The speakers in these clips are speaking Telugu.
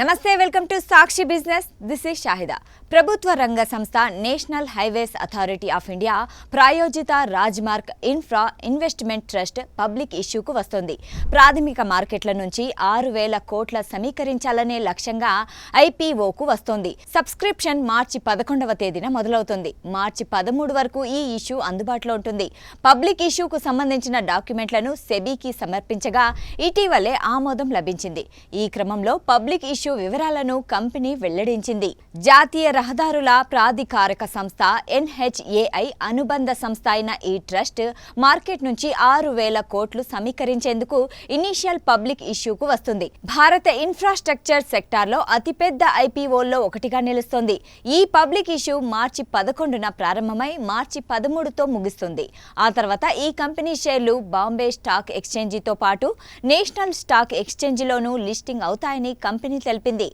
నమస్తే welcome to Sakshi business this is Shahida ప్రభుత్వ రంగ సంస్థ national highways authority of India ప్రాయోజిత రాజ్మార్గ్ ఇన్ఫ్రా ఇన్వెస్ట్మెంట్ ట్రస్ట్ పబ్లిక్ ఇష్యూకు వస్తుంది. ప్రాథమిక మార్కెట్ల నుంచి 6,000 కోట్ల సమీకరించాలనే లక్ష్యంగా ఐపీఓకు వస్తోంది. సబ్స్క్రిప్షన్ మార్చి 11వ తేదీన మొదలవుతుంది. మార్చి 13 వరకు ఈ ఇష్యూ అందుబాటులో ఉంటుంది. పబ్లిక్ ఇష్యూకు సంబంధించిన డాక్యుమెంట్లను సెబీకి సమర్పించగా ఇటీవలే ఆమోదం లభించింది. ఈ క్రమంలో పబ్లిక్ ఇష్యూ వివరాలను కంపెనీ వెల్లడించింది. జాతీయ రహదారుల ప్రాధికారక సంస్థ ఎన్హెచ్ఏఐ అనుబంధ సంస్థ అయిన ఈ ట్రస్ట్ మార్కెట్ నుంచి 6,000 కోట్లు సమీకరించేందుకు ఇనీషియల్ పబ్లిక్ ఇష్యూకు వస్తుంది. భారత ఇన్ఫ్రాస్ట్రక్చర్ సెక్టార్లో అతిపెద్ద ఐపీఓల్లో ఒకటిగా నిలుస్తోంది. ఈ పబ్లిక్ ఇష్యూ మార్చి 11న ప్రారంభమై మార్చి 13తో ముగుస్తుంది. ఆ తర్వాత ఈ కంపెనీ షేర్లు బాంబే స్టాక్ ఎక్స్చేంజితో పాటు నేషనల్ స్టాక్ ఎక్స్చేంజిలోనూ లిస్టింగ్ అవుతాయని కంపెనీ తెలిపింది.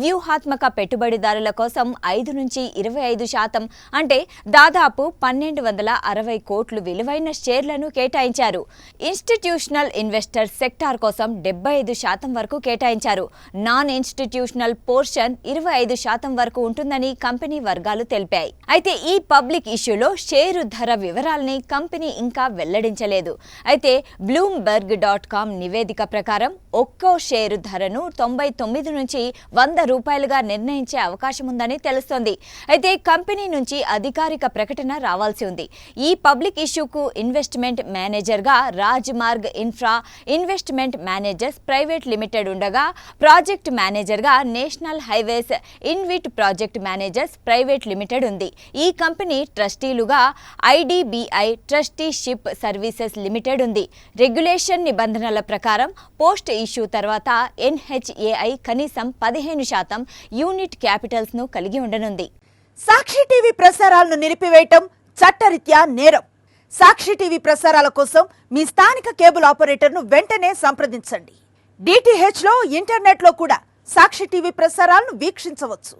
వ్యూహాత్మక పెట్టుబడిదారుల కోసం 5 నుంచి 25% అంటే దాదాపు 1,260 కోట్లు విలువైన షేర్లను కేటాయించారు. ఇన్స్టిట్యూషనల్ ఇన్వెస్టర్ సెక్టార్ కోసం 75% వరకు కేటాయించారు. నాన్ ఇన్స్టిట్యూషనల్ పోర్షన్ 25% వరకు ఉంటుందని కంపెనీ వర్గాలు తెలిపాయి. అయితే ఈ పబ్లిక్ ఇష్యూలో షేరు ధర వివరాల్ని కంపెనీ ఇంకా వెల్లడించలేదు. అయితే bloomberg.com నివేదిక ప్రకారం ఒక్కో షేరు ధరను 99 నుంచి 100 రూపాయలుగా నిర్ణయించే అవకాశం ఉందని తెలుస్తోంది. అయితే కంపెనీ నుంచి అధికారిక ప్రకటన రావాల్సి ఉంది. ఈ పబ్లిక్ ఇష్యూకు ఇన్వెస్ట్మెంట్ మేనేజర్గా Rajmarg Infra investment managers private limited ఉండగా ప్రాజెక్ట్ మేనేజర్గా national highways InvIT project managers private limited ఉంది. ఈ కంపెనీ ట్రస్టీలుగా ఐడిబిఐ ట్రస్టీషిప్ సర్వీసెస్ లిమిటెడ్ ఉంది. రెగ్యులేషన్ నిబంధనల ప్రకారం పోస్ట్ ఇష్యూ తర్వాత ఎన్హెచ్ఏఐ కనీసం 15% యూనిట్ క్యాపిటల్స్ ను కలిగి ఉండనుంది. సాక్షి టీవీ ప్రసారాలను నిలిపివేయటం చట్టరీత్యా నేరం. సాక్షి టీవీ ప్రసారాల కోసం మీ స్థానిక కేబుల్ ఆపరేటర్ను వెంటనే సంప్రదించండి. డిటిహెచ్లో ఇంటర్నెట్లో కూడా సాక్షి టీవీ ప్రసారాలను వీక్షించవచ్చు.